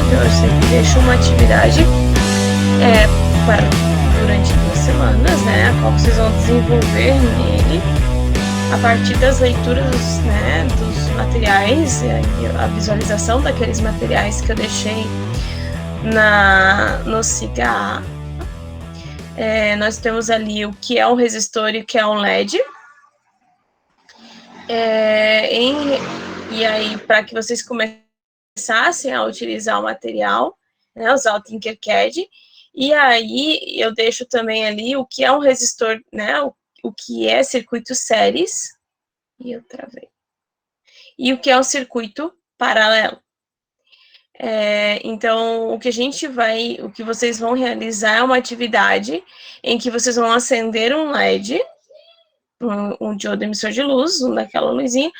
Então eu sempre deixo uma atividade para durante 2 semanas, né? A qual vocês vão desenvolver nele a partir das leituras, né, dos materiais, a visualização daqueles materiais que eu deixei no SIGA. Nós temos ali o que é um resistor e o que é um LED. E aí, para que vocês começassem a utilizar o material, né, usar o Tinkercad. E aí, eu deixo também ali o que é um resistor, né, o que é circuito séries. E eu travei. E o que é um circuito paralelo. Então, o que vocês vão realizar é uma atividade em que vocês vão acender um LED, um diodo emissor de luz, daquela luzinha,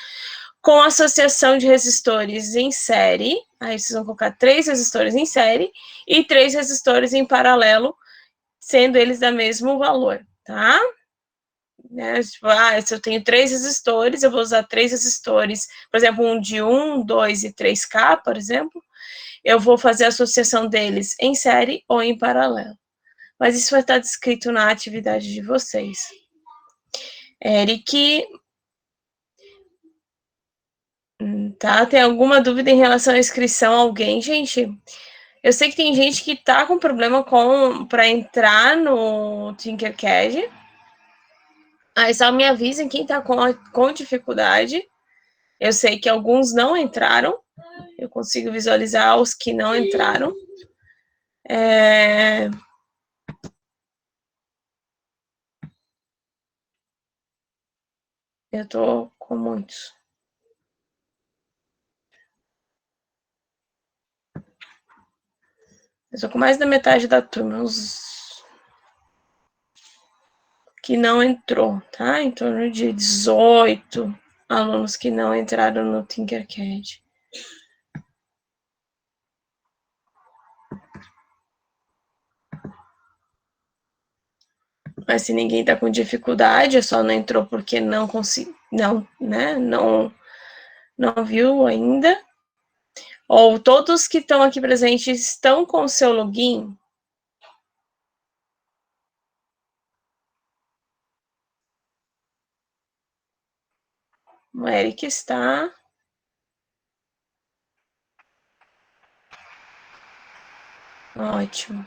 com associação de resistores em série. Aí vocês vão colocar 3 resistores em série e 3 resistores em paralelo, sendo eles da mesmo valor, tá? Tipo, se eu tenho 3 resistores, eu vou usar 3 resistores, por exemplo, um de 1, 2 e 3K, por exemplo, eu vou fazer a associação deles em série ou em paralelo. Mas isso vai estar descrito na atividade de vocês. Eric, tá? Tem alguma dúvida em relação à inscrição? Alguém, gente? Eu sei que tem gente que tá com problema para entrar no Tinkercad. Aí só me avisem quem tá com dificuldade. Eu sei que alguns não entraram. Eu consigo visualizar os que não entraram. Eu tô com muitos. Eu tô com mais da metade da turma, os que não entrou, tá? Em torno de 18 alunos que não entraram no Tinkercad. Mas se ninguém tá com dificuldade, só não entrou porque não conseguiu, não viu ainda. Ou todos que estão aqui presentes estão com o seu login? O Eric está. Ótimo.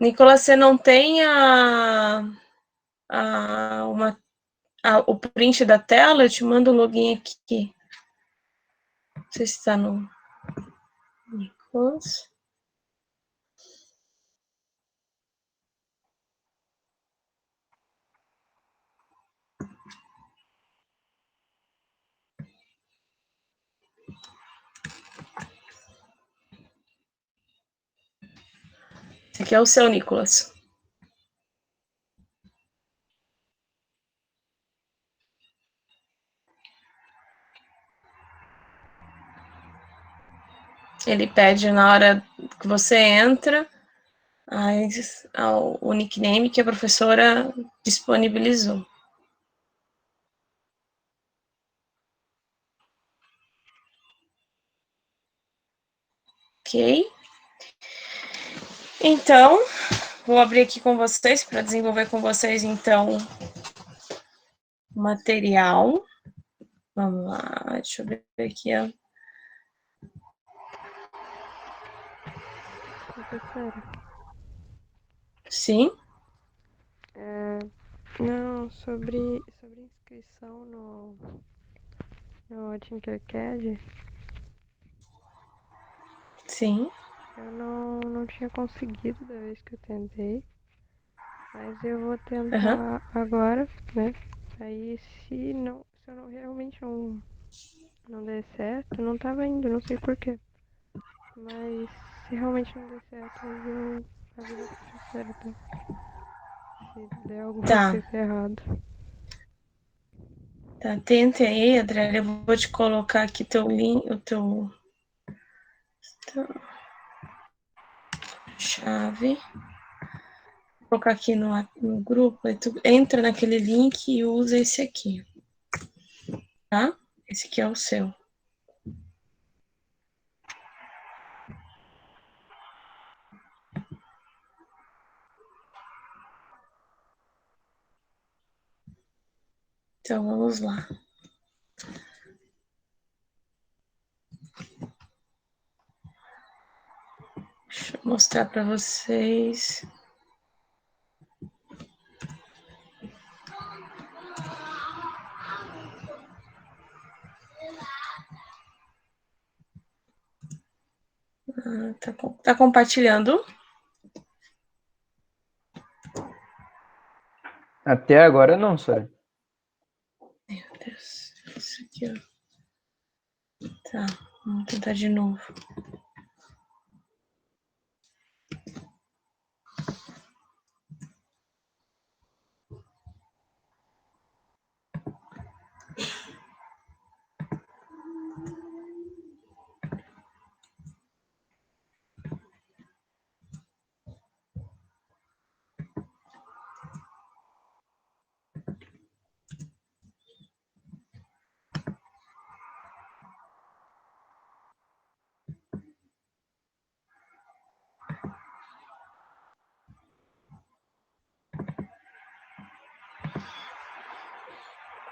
Nicolas, você não tem o print da tela? Eu te mando o login aqui. Não sei se está no Nicolas. Esse aqui é o seu, Nicolas. Ele pede na hora que você entra o nickname que a professora disponibilizou. Ok? Então, vou abrir aqui com vocês para desenvolver com vocês, então, o material. Vamos lá, deixa eu ver aqui. Professora? Sim? Não, sobre inscrição no Tinkercad, Sim. eu não tinha conseguido da vez que eu tentei, mas eu vou tentar agora, né? Aí se eu não realmente não der certo, não tava indo, não sei porquê. Mas se realmente não der certo, aí eu aviso a professora, tá? Se der alguma Tá. coisa errada. Tá, tenta aí, Adriana. Eu vou te colocar aqui teu link, o teu Então, chave. Vou colocar aqui no grupo, aí tu entra naquele link e usa esse aqui, tá? Esse aqui é o seu. Então, vamos lá. Deixa eu mostrar para vocês. Tá compartilhando? Até agora não, Sara. Meu Deus. Isso aqui, ó. Tá, vamos tentar de novo.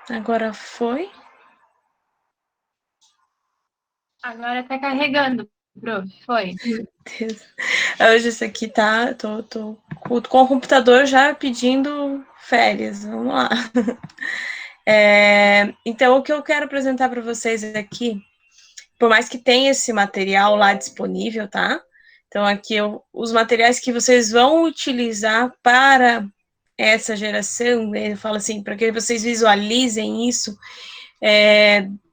Agora foi? Agora tá carregando, prof. Foi. Meu Deus. Hoje isso aqui tá... Tô com o computador já pedindo férias. Vamos lá. Então, o que eu quero apresentar para vocês aqui, por mais que tenha esse material lá disponível, tá? Então, aqui os materiais que vocês vão utilizar para essa geração, né, eu falo assim, para que vocês visualizem isso,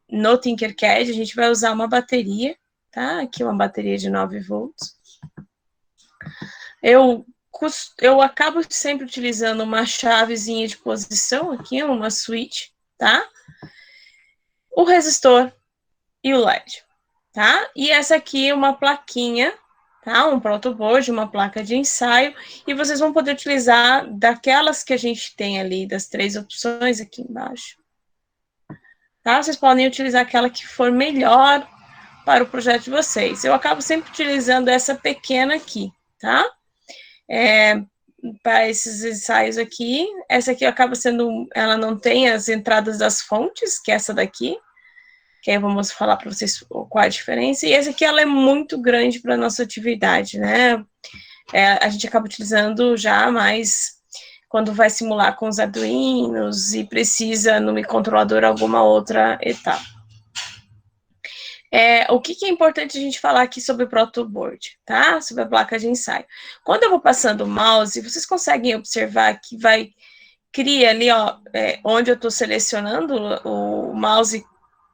no Tinkercad, a gente vai usar uma bateria, tá? Aqui uma bateria de 9 volts. Eu acabo sempre utilizando uma chavezinha de posição aqui, uma switch, tá? O resistor e o LED, tá? E essa aqui é uma plaquinha, tá? Um protoboard, uma placa de ensaio, e vocês vão poder utilizar daquelas que a gente tem ali, das 3 opções aqui embaixo. Tá? Vocês podem utilizar aquela que for melhor para o projeto de vocês. Eu acabo sempre utilizando essa pequena aqui, tá? Para esses ensaios aqui, essa aqui acaba sendo, ela não tem as entradas das fontes, que é essa daqui, que aí vamos falar para vocês qual é a diferença, e essa aqui ela é muito grande para a nossa atividade, né? A gente acaba utilizando já mais quando vai simular com os Arduinos e precisa no microcontrolador alguma outra etapa. O que é importante a gente falar aqui sobre o protoboard, tá? Sobre a placa de ensaio. Quando eu vou passando o mouse, vocês conseguem observar que cria ali, ó, onde eu estou selecionando o mouse,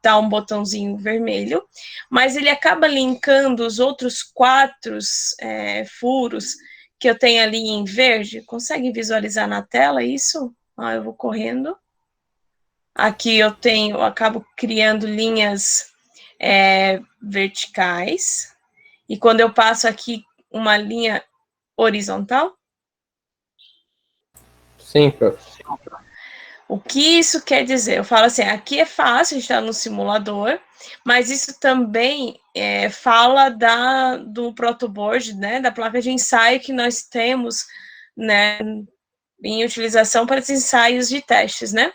tá um botãozinho vermelho, mas ele acaba linkando os outros 4 furos que eu tenho ali em verde. Conseguem visualizar na tela isso? Ó, eu vou correndo. Aqui eu acabo criando linhas verticais, e quando eu passo aqui uma linha horizontal. Sim, prof. O que isso quer dizer? Eu falo assim, aqui é fácil, a gente está no simulador, mas isso também fala do protoboard, né, da placa de ensaio que nós temos, né, em utilização para esses ensaios de testes, né?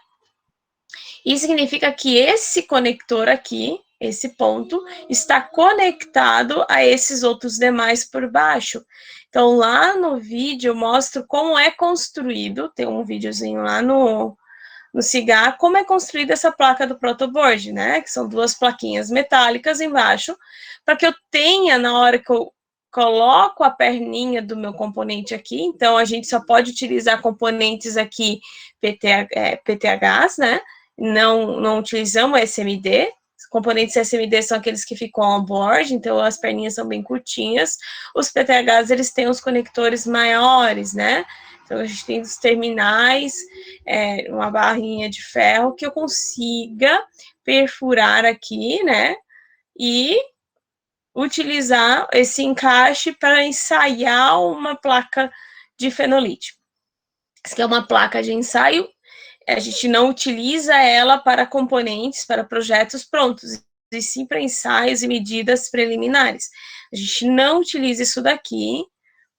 Isso significa que esse conector aqui, esse ponto, está conectado a esses outros demais por baixo. Então, lá no vídeo, eu mostro como é construído, tem um videozinho lá no Cigar, como é construída essa placa do protoboard, né? Que são 2 plaquinhas metálicas embaixo, para que eu tenha, na hora que eu coloco a perninha do meu componente aqui, então a gente só pode utilizar componentes aqui PTHs, né? Não utilizamos SMD. Os componentes SMD são aqueles que ficam on board, então as perninhas são bem curtinhas. Os PTHs, eles têm os conectores maiores, né? Então, a gente tem os terminais, uma barrinha de ferro que eu consiga perfurar aqui, né? E utilizar esse encaixe para ensaiar uma placa de fenolite. Isso que é uma placa de ensaio, a gente não utiliza ela para componentes, para projetos prontos, e sim para ensaios e medidas preliminares. A gente não utiliza isso daqui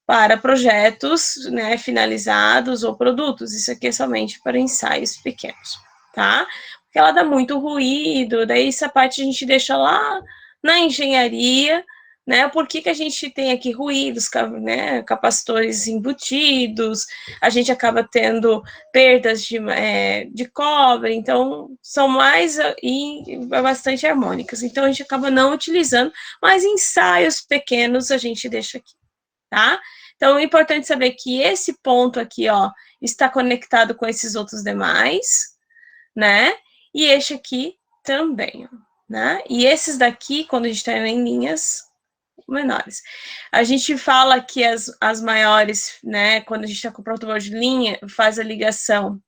para projetos, né, finalizados ou produtos. Isso aqui é somente para ensaios pequenos, tá? Porque ela dá muito ruído, daí essa parte a gente deixa lá na engenharia, né? Por que a gente tem aqui ruídos, né, capacitores embutidos, a gente acaba tendo perdas de cobre, então são mais e bastante harmônicas. Então a gente acaba não utilizando, mas ensaios pequenos a gente deixa aqui, tá? Então é importante saber que esse ponto aqui, ó, está conectado com esses outros demais, né? E este aqui também, né? E esses daqui, quando a gente está em linhas menores. A gente fala que as maiores, né, quando a gente está com o protoboard de linha, faz a ligação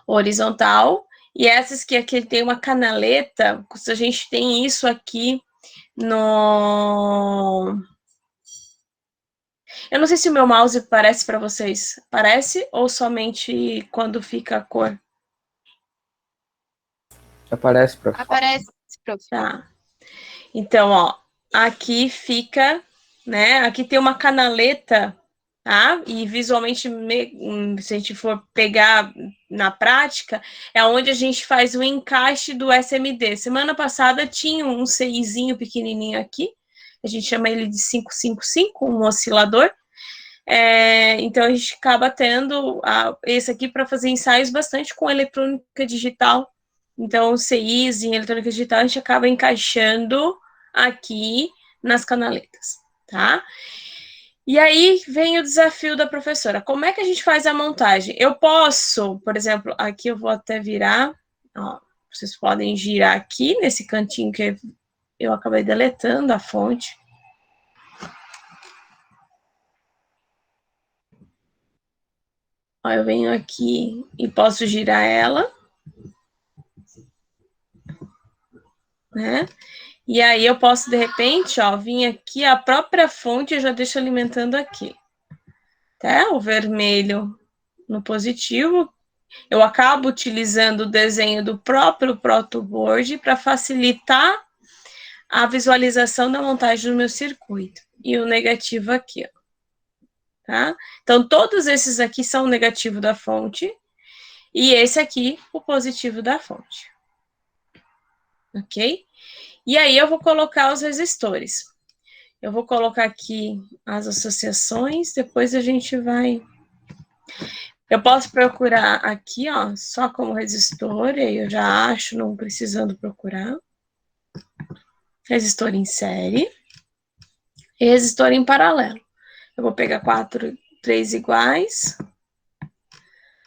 horizontal, e essas que aqui tem uma canaleta, se a gente tem isso aqui no... Eu não sei se o meu mouse parece para vocês. Parece ou somente quando fica a cor? Aparece, prof. Aparece, prof. Tá. Então, ó, aqui fica, né? Aqui tem uma canaleta, tá? E visualmente, se a gente for pegar na prática, é onde a gente faz o encaixe do SMD. Semana passada tinha um CIzinho pequenininho aqui, a gente chama ele de 555, um oscilador. Então, a gente acaba tendo esse aqui para fazer ensaios bastante com eletrônica digital. Então, o CIs em eletrônica digital, a gente acaba encaixando aqui nas canaletas, tá? E aí vem o desafio da professora. Como é que a gente faz a montagem? Eu posso, por exemplo, aqui eu vou até virar, ó, vocês podem girar aqui nesse cantinho que eu acabei deletando a fonte. Ó, eu venho aqui e posso girar ela, né? E aí eu posso, de repente, ó, vir aqui, a própria fonte eu já deixo alimentando aqui. Tá? O vermelho no positivo. Eu acabo utilizando o desenho do próprio protoboard para facilitar a visualização da montagem do meu circuito. E o negativo aqui, ó. Tá? Então, todos esses aqui são o negativo da fonte. E esse aqui, o positivo da fonte. Ok? E aí, eu vou colocar os resistores. Eu vou colocar aqui as associações, depois a gente vai... Eu posso procurar aqui, ó, só como resistor, e aí eu já acho, não precisando procurar. Resistor em série. E resistor em paralelo. Eu vou pegar 3 iguais.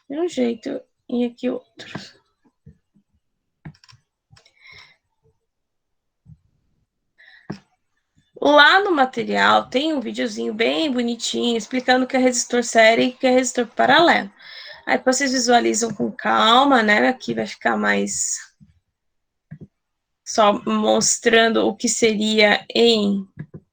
De um jeito, e aqui outro. Lá no material tem um videozinho bem bonitinho explicando o que é resistor série e o que é resistor paralelo. Aí vocês visualizam com calma, né? Aqui vai ficar mais só mostrando o que seria em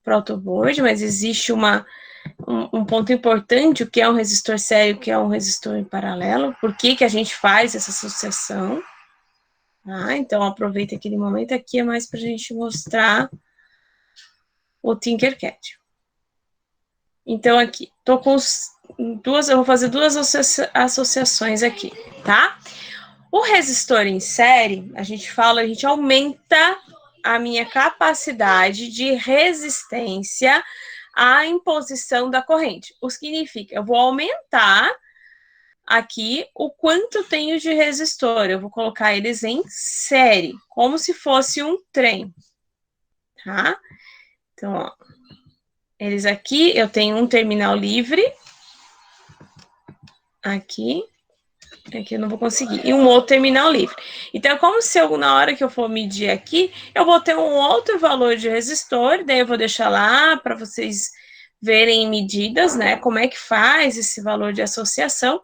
protoboard, mas existe um ponto importante, o que é um resistor série, o que é um resistor em paralelo, por que a gente faz essa associação. Então, aproveita aquele momento aqui, é mais para a gente mostrar o Tinkercad. Então, aqui, tô com eu vou fazer duas associações aqui, tá? O resistor em série, a gente aumenta a minha capacidade de resistência à imposição da corrente. O que significa? Eu vou aumentar aqui o quanto eu tenho de resistor. Eu vou colocar eles em série, como se fosse um trem, tá? Então, ó, eles aqui, eu tenho um terminal livre, aqui eu não vou conseguir, e um outro terminal livre. Então, é como se na hora que eu for medir aqui, eu vou ter um outro valor de resistor, daí eu vou deixar lá para vocês verem em medidas, né, como é que faz esse valor de associação.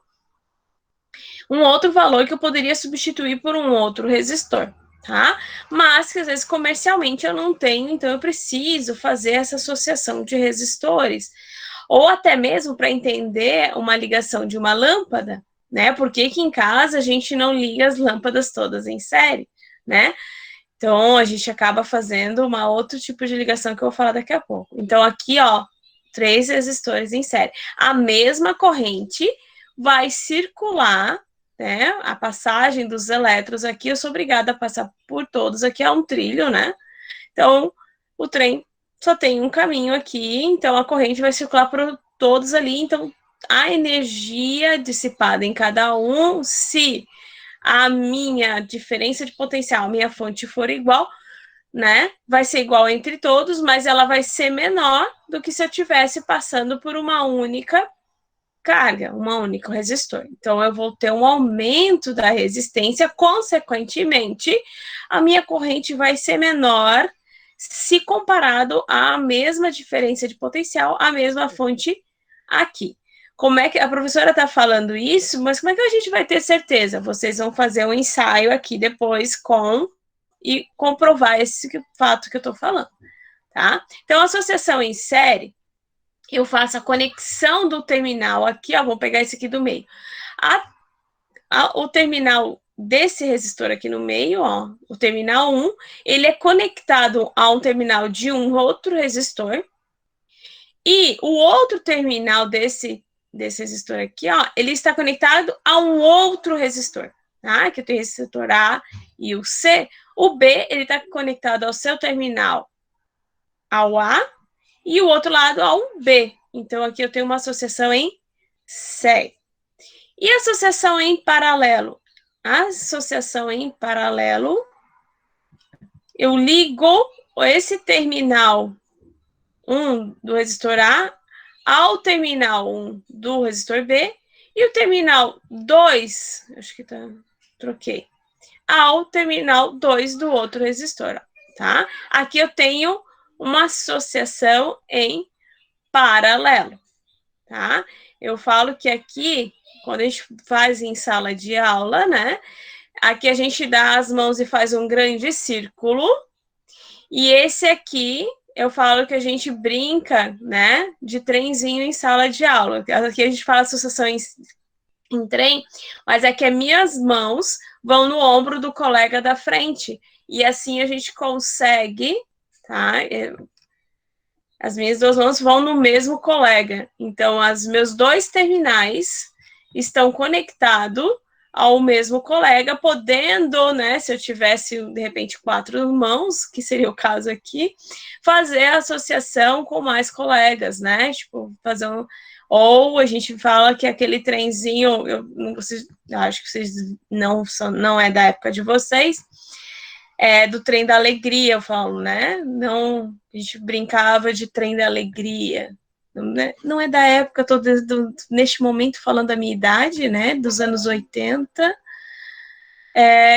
Um outro valor que eu poderia substituir por um outro resistor, tá? Mas que às vezes comercialmente eu não tenho, então eu preciso fazer essa associação de resistores. Ou até mesmo para entender uma ligação de uma lâmpada, né? Por que que em casa a gente não liga as lâmpadas todas em série, né? Então, a gente acaba fazendo uma outro tipo de ligação que eu vou falar daqui a pouco. Então, aqui, ó, 3 resistores em série. A mesma corrente vai circular, né? A passagem dos elétrons aqui, eu sou obrigada a passar por todos. Aqui é um trilho, né? Então, o trem só tem um caminho aqui, então a corrente vai circular por todos ali. Então, a energia dissipada em cada um, se a minha diferença de potencial, minha fonte for igual, né? Vai ser igual entre todos, mas ela vai ser menor do que se eu estivesse passando por uma única carga, uma única resistor. Então, eu vou ter um aumento da resistência, consequentemente, a minha corrente vai ser menor se comparado à mesma diferença de potencial, a mesma fonte aqui. Como é que a professora está falando isso, mas como é que a gente vai ter certeza? Vocês vão fazer um ensaio aqui depois e comprovar esse fato que eu estou falando, tá? Então, a associação em série, eu faço a conexão do terminal aqui, ó, vou pegar esse aqui do meio. O terminal desse resistor aqui no meio, ó, o terminal 1, ele é conectado a um terminal de um outro resistor, e o outro terminal desse resistor aqui, ó, ele está conectado a um outro resistor, tá? Que eu tenho o resistor A e o C. O B, ele está conectado ao seu terminal ao A e o outro lado ao B. Então, aqui eu tenho uma associação em série. E a associação em paralelo? A associação em paralelo, eu ligo esse terminal 1 do resistor A ao terminal 1 do resistor B e o terminal 2, acho que troquei, ao terminal 2 do outro resistor, tá? Aqui eu tenho uma associação em paralelo, tá? Eu falo que aqui, quando a gente faz em sala de aula, né? Aqui a gente dá as mãos e faz um grande círculo, e esse aqui eu falo que a gente brinca, né, de trenzinho em sala de aula. Aqui a gente fala associação em trem, mas é que as minhas mãos vão no ombro do colega da frente, e assim a gente consegue, tá? As minhas duas mãos vão no mesmo colega, então os meus 2 terminais estão conectados ao mesmo colega, podendo, né, se eu tivesse, de repente, 4 mãos, que seria o caso aqui, fazer a associação com mais colegas, né, tipo, fazer um... Ou a gente fala que aquele trenzinho, acho que vocês não é da época de vocês, é do trem da alegria, eu falo, né, não, a gente brincava de trem da alegria, não é da época, estou neste momento falando da minha idade, né, dos anos 80,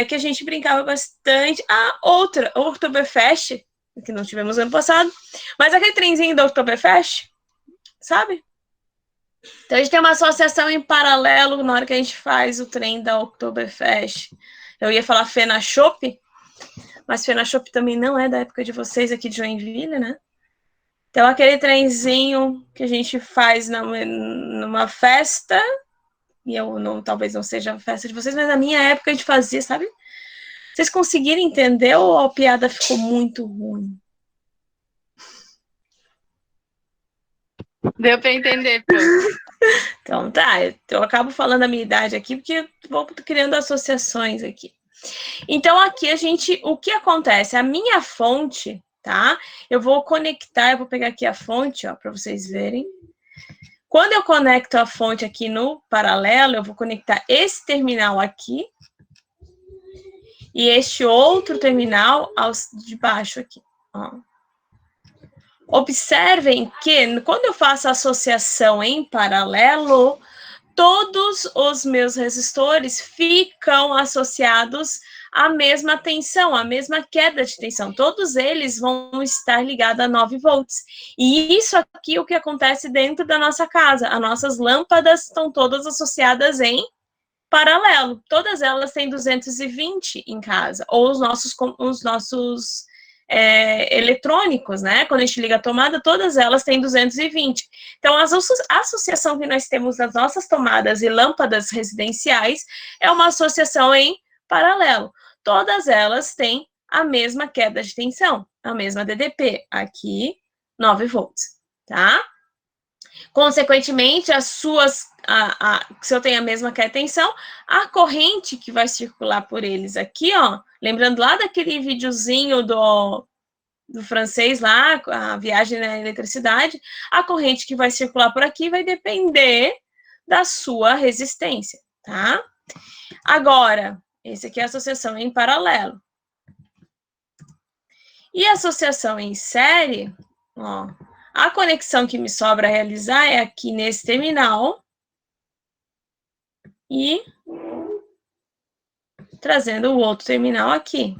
que a gente brincava bastante. Outra, o Oktoberfest, que não tivemos ano passado, mas aquele trenzinho do Oktoberfest, sabe? Então a gente tem uma associação em paralelo na hora que a gente faz o trem da Oktoberfest. Eu ia falar Fena Shop, mas Fena Shop também não é da época de vocês aqui de Joinville, né? Então, aquele trenzinho que a gente faz numa festa, e talvez não seja a festa de vocês, mas na minha época a gente fazia, sabe? Vocês conseguiram entender ou a piada ficou muito ruim? Deu para entender, Pro. Então, tá, eu acabo falando a minha idade aqui, porque vou criando associações aqui. Então, aqui o que acontece? A minha fonte, tá? Eu vou pegar aqui a fonte, ó, para vocês verem. Quando eu conecto a fonte aqui no paralelo, eu vou conectar esse terminal aqui e este outro terminal de baixo aqui, ó. Observem que quando eu faço a associação em paralelo, todos os meus resistores ficam associados à mesma tensão, à mesma queda de tensão. Todos eles vão estar ligados a 9 volts. E isso aqui é o que acontece dentro da nossa casa. As nossas lâmpadas estão todas associadas em paralelo. Todas elas têm 220 em casa, ou os nossos eletrônicos, né? Quando a gente liga a tomada, todas elas têm 220. Então, a associação que nós temos nas nossas tomadas e lâmpadas residenciais é uma associação em paralelo. Todas elas têm a mesma queda de tensão, a mesma DDP, aqui 9 volts, tá? Consequentemente, se eu tenho a mesma queda de tensão, a corrente que vai circular por eles aqui, ó, lembrando lá daquele videozinho do francês lá, a viagem na eletricidade, a corrente que vai circular por aqui vai depender da sua resistência, tá? Agora, esse aqui é a associação em paralelo. E a associação em série, ó, a conexão que me sobra realizar é aqui nesse terminal e trazendo o outro terminal aqui.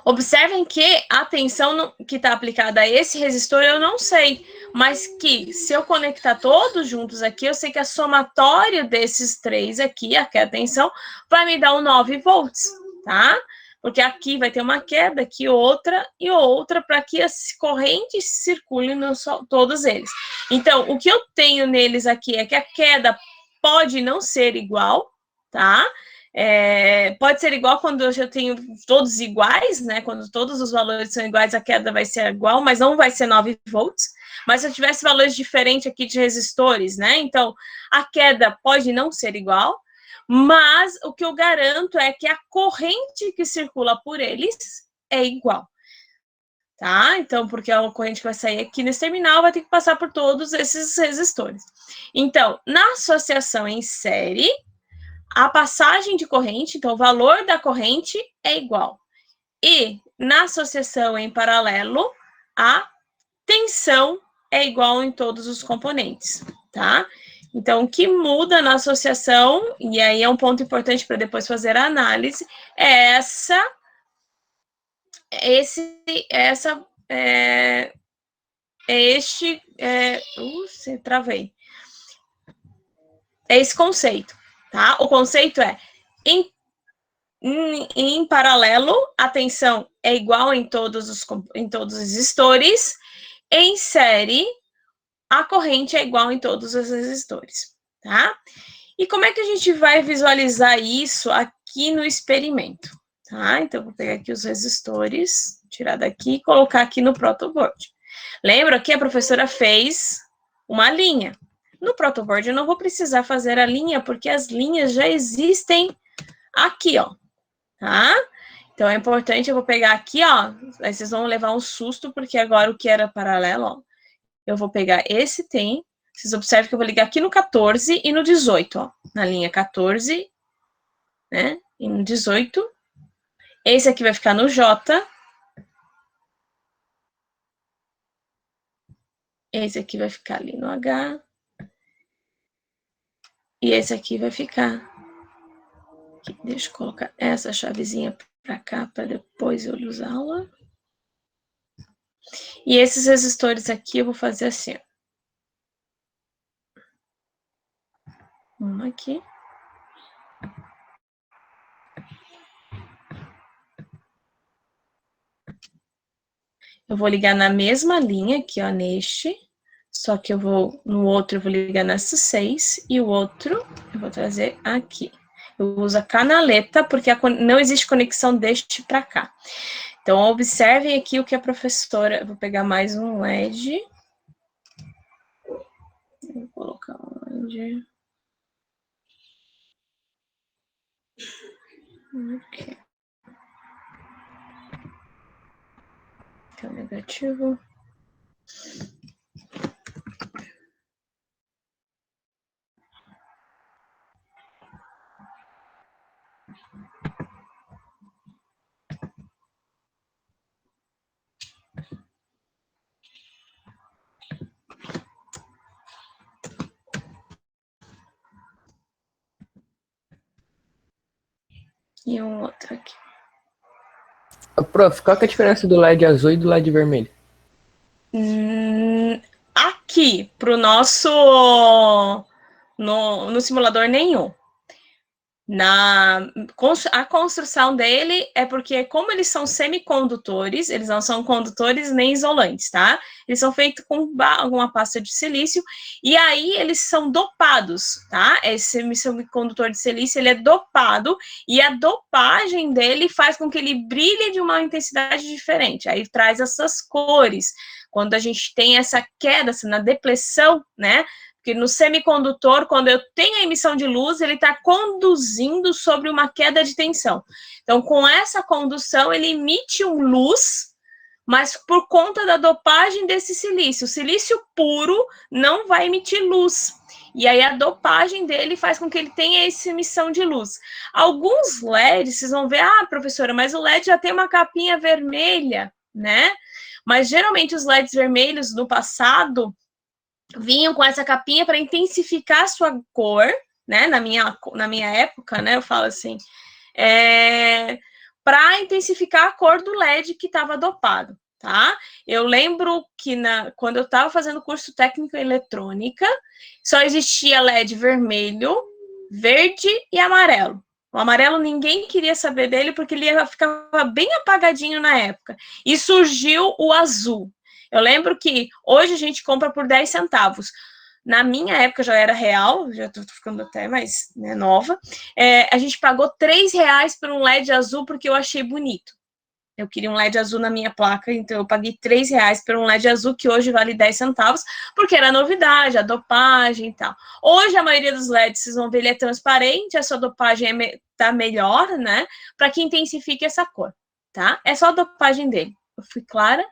Observem que a tensão que está aplicada a esse resistor eu não sei, mas que se eu conectar todos juntos aqui, eu sei que a somatória desses três aqui, aqui a tensão, vai me dar um 9 volts, tá? Porque aqui vai ter uma queda, aqui outra e outra, para que as correntes circulem todos eles. Então, o que eu tenho neles aqui é que a queda pode não ser igual, tá? Pode ser igual quando eu já tenho todos iguais, né? Quando todos os valores são iguais, a queda vai ser igual, mas não vai ser 9 volts. Mas se eu tivesse valores diferentes aqui de resistores, né? Então, a queda pode não ser igual, mas o que eu garanto é que a corrente que circula por eles é igual, tá? Então, porque a corrente que vai sair aqui nesse terminal vai ter que passar por todos esses resistores. Então, na associação em série, a passagem de corrente, então o valor da corrente é igual. E na associação em paralelo, a tensão é igual em todos os componentes, tá? Então, o que muda na associação, e aí é um ponto importante para depois fazer a análise, é travei. É esse conceito, tá? O conceito é, em paralelo, a tensão é igual em todos os resistores, em série, a corrente é igual em todos os resistores, tá? E como é que a gente vai visualizar isso aqui no experimento, tá? Então, eu vou pegar aqui os resistores, tirar daqui e colocar aqui no protoboard. Lembra que a professora fez uma linha. No protoboard eu não vou precisar fazer a linha, porque as linhas já existem aqui, ó, tá? Então, é importante, eu vou pegar aqui, ó, aí vocês vão levar um susto, porque agora o que era paralelo, ó, eu vou pegar esse tem, vocês observam que eu vou ligar aqui no 14 e no 18, ó, na linha 14, né, e no 18. Esse aqui vai ficar no J. Esse aqui vai ficar ali no H. E esse aqui vai ficar aqui. Deixa eu colocar essa chavezinha para cá, para depois eu usá-la. E esses resistores aqui eu vou fazer assim, ó. Um aqui. Eu vou ligar na mesma linha aqui, ó, neste. Só que no outro eu vou ligar nessa 6 e o outro eu vou trazer aqui. Eu uso a canaleta porque não existe conexão deste para cá. Então, observem aqui o que a professora... Eu vou pegar mais um LED. Vou colocar um LED. Ok. Aqui é o negativo. E um outro aqui. Prof, qual que é a diferença do LED azul e do LED vermelho? que para o nosso no simulador nenhum. A construção dele é porque, como eles são semicondutores, eles não são condutores nem isolantes, tá? Eles são feitos com uma pasta de silício, e aí eles são dopados, tá? Esse semicondutor de silício, ele é dopado, e a dopagem dele faz com que ele brilhe de uma intensidade diferente, aí traz essas cores. Quando a gente tem essa queda, na depressão, né? Porque no semicondutor, quando eu tenho a emissão de luz, ele está conduzindo sobre uma queda de tensão. Então, com essa condução, ele emite luz, mas por conta da dopagem desse silício. O silício puro não vai emitir luz. E aí a dopagem dele faz com que ele tenha essa emissão de luz. Alguns LEDs, vocês vão ver, professora, mas o LED já tem uma capinha vermelha, né? Mas geralmente os LEDs vermelhos no passado vinham com essa capinha para intensificar a sua cor, né? Na minha época, né? Eu falo assim, para intensificar a cor do LED que estava dopado, tá? Eu lembro que quando eu estava fazendo curso técnico em eletrônica, só existia LED vermelho, verde e amarelo. O amarelo ninguém queria saber dele porque ele ficava bem apagadinho na época. E surgiu o azul. Eu lembro que hoje a gente compra por 10 centavos. Na minha época já era real, já estou ficando até mais nova. A gente pagou R$3 por um LED azul porque eu achei bonito. Eu queria um LED azul na minha placa, então eu paguei R$3 por um LED azul, que hoje vale 10 centavos, porque era novidade, a dopagem e tal. Hoje a maioria dos LEDs, vocês vão ver, ele é transparente, a sua dopagem tá melhor, né? Para que intensifique essa cor, tá? É só a dopagem dele. Eu fui clara?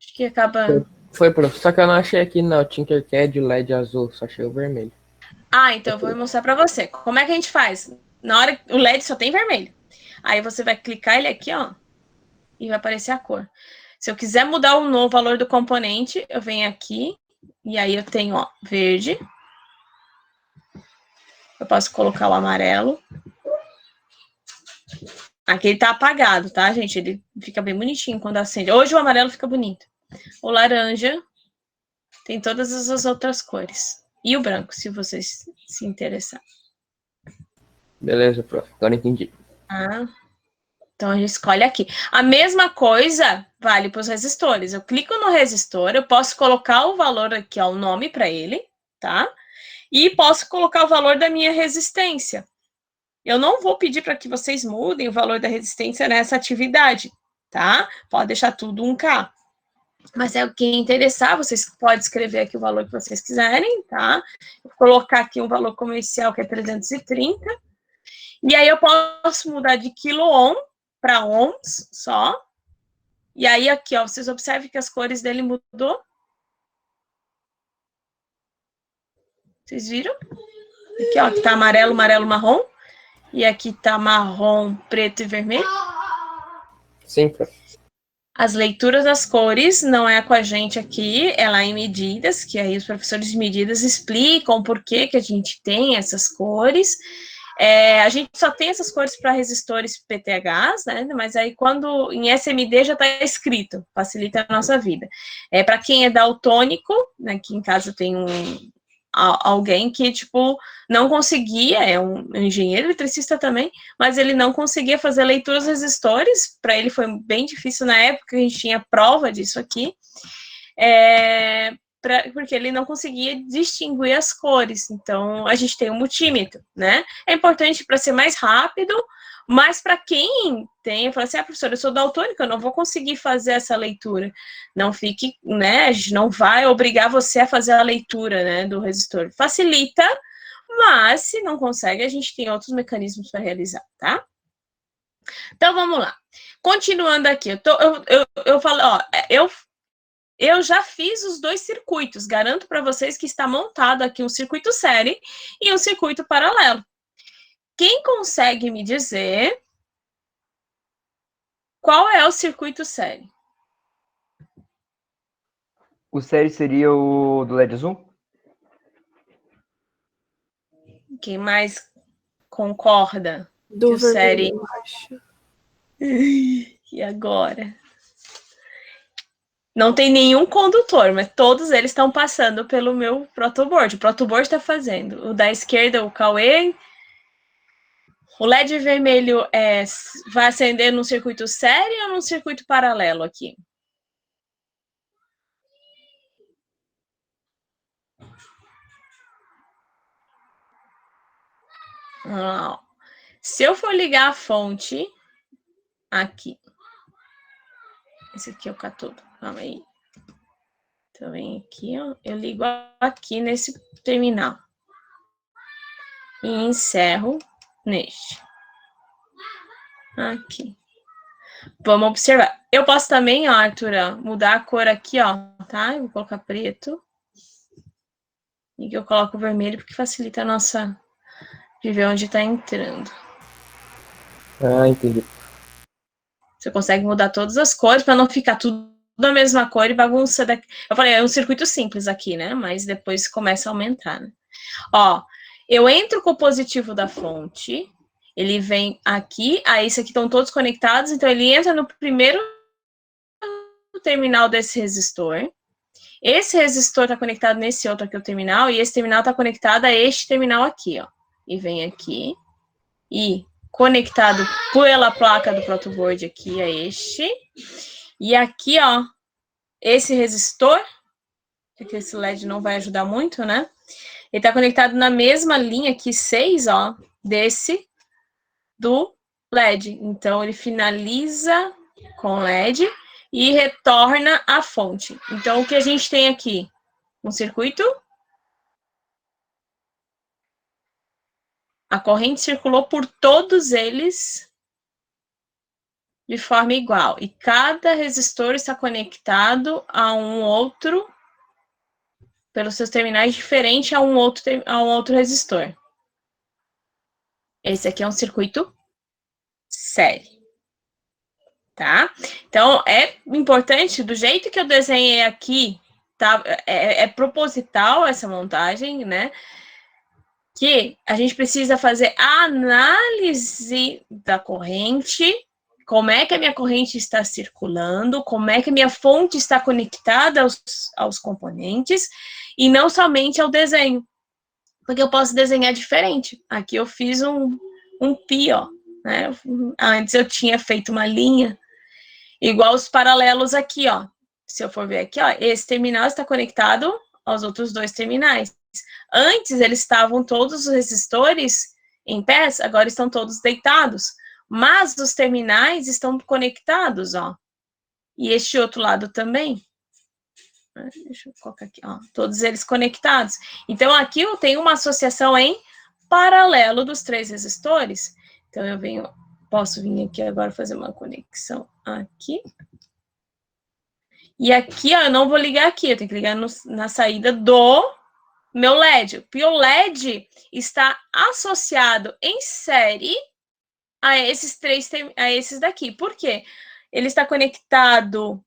Acho que acaba... Foi, prof. Só que eu não achei aqui no Tinkercad o LED azul, só achei o vermelho. Então eu vou mostrar para você. Como é que a gente faz? Na hora o LED só tem vermelho. Aí você vai clicar ele aqui, ó, e vai aparecer a cor. Se eu quiser mudar o valor do componente, eu venho aqui, e aí eu tenho, ó, verde. Eu posso colocar o amarelo. Aqui ele tá apagado, tá, gente? Ele fica bem bonitinho quando acende. Hoje o amarelo fica bonito. O laranja tem todas as outras cores. E o branco, se vocês se interessarem. Beleza, prof. Agora entendi. Então, a gente escolhe aqui. A mesma coisa vale para os resistores. Eu clico no resistor, eu posso colocar o valor aqui, ó, o nome para ele, tá? E posso colocar o valor da minha resistência. Eu não vou pedir para que vocês mudem o valor da resistência nessa atividade, tá? Pode deixar tudo 1K. Mas quem interessar, vocês podem escrever aqui o valor que vocês quiserem, tá? Vou colocar aqui um valor comercial que é 330. E aí eu posso mudar de quilo-ohm para ohms só. E aí aqui, ó, vocês observem que as cores dele mudou. Vocês viram? Aqui, ó, aqui tá amarelo, amarelo, marrom. E aqui tá marrom, preto e vermelho. Sim, prof. As leituras das cores não é com a gente aqui, é lá em medidas, que aí os professores de medidas explicam por que a gente tem essas cores. A gente só tem essas cores para resistores PTHs, né? Mas aí quando em SMD já está escrito, facilita a nossa vida. Para quem é daltônico, né, aqui em casa tem alguém que, tipo, não conseguia, é um engenheiro eletricista também, mas ele não conseguia fazer leituras resistores, para ele foi bem difícil na época, a gente tinha prova disso aqui, porque ele não conseguia distinguir as cores. Então, a gente tem um multímetro, né? É importante para ser mais rápido, mas para quem tem, fala assim, professora, eu sou daltônica, eu não vou conseguir fazer essa leitura. Não fique, né? A gente não vai obrigar você a fazer a leitura, né, do resistor. Facilita, mas se não consegue, a gente tem outros mecanismos para realizar, tá? Então, vamos lá. Continuando aqui, eu falo, ó, eu já fiz os 2 circuitos, garanto para vocês que está montado aqui um circuito série e um circuito paralelo. Quem consegue me dizer qual é o circuito série? O série seria o do LED azul? Quem mais concorda Do que o série... eu acho. E agora? Não tem nenhum condutor, mas todos eles estão passando pelo meu protoboard. O protoboard está fazendo. O da esquerda, o Cauê. O LED vermelho vai acender num circuito sério ou num circuito paralelo aqui? Se eu for ligar a fonte aqui. Esse aqui é o catodo. Calma aí. Então, vem aqui, ó. Eu ligo aqui nesse terminal. E encerro neste. Aqui. Vamos observar. Eu posso também, ó, Arthur, mudar a cor aqui, ó, tá? Eu vou colocar preto. E que eu coloco vermelho, porque facilita a nossa... de ver onde tá entrando. Ah, entendi. Você consegue mudar todas as cores para não ficar tudo da mesma cor e bagunça daqui. Eu falei, é um circuito simples aqui, né? Mas depois começa a aumentar, né? Ó, eu entro com o positivo da fonte, ele vem aqui, aí esses aqui estão todos conectados, então ele entra no primeiro terminal desse resistor. Esse resistor está conectado nesse outro aqui, o terminal, e esse terminal está conectado a este terminal aqui, ó. E vem aqui, e conectado pela placa do protoboard aqui a este. E aqui, ó, esse resistor, que esse LED não vai ajudar muito, né? Ele tá conectado na mesma linha aqui, 6, ó, desse do LED. Então, ele finaliza com LED e retorna à fonte. Então, o que a gente tem aqui? Um circuito. A corrente circulou por todos eles de forma igual. E cada resistor está conectado a um outro, pelos seus terminais, diferente a um outro resistor. Esse aqui é um circuito série. Tá? Então, é importante, do jeito que eu desenhei aqui, tá? É proposital essa montagem, né? Que a gente precisa fazer a análise da corrente, como é que a minha corrente está circulando, como é que a minha fonte está conectada aos componentes, e não somente ao desenho, porque eu posso desenhar diferente. Aqui eu fiz um pi, ó, né? Antes eu tinha feito uma linha, igual os paralelos aqui, ó. Se eu for ver aqui, ó, esse terminal está conectado aos outros dois terminais. Antes, eles estavam todos os resistores em pés, agora estão todos deitados. Mas os terminais estão conectados, ó. E este outro lado também. Deixa eu colocar aqui, ó. Todos eles conectados. Então, aqui eu tenho uma associação em paralelo dos três resistores. Então, eu posso vir aqui agora fazer uma conexão aqui. E aqui, ó, eu não vou ligar aqui, eu tenho que ligar na saída do meu LED. Porque o LED está associado em série a esses daqui. Por quê? Ele está conectado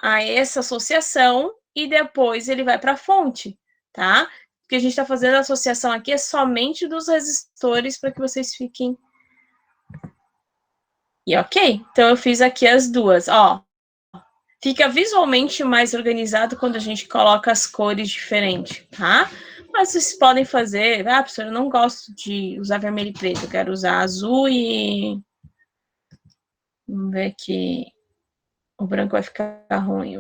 a essa associação e depois ele vai para a fonte, tá? O que a gente está fazendo a associação aqui é somente dos resistores para que vocês fiquem... E ok, então eu fiz aqui as duas, ó. Fica visualmente mais organizado quando a gente coloca as cores diferentes, tá? Mas vocês podem fazer... Ah, professora, eu não gosto de usar vermelho e preto, eu quero usar azul e... Vamos ver aqui... O branco vai ficar ruim.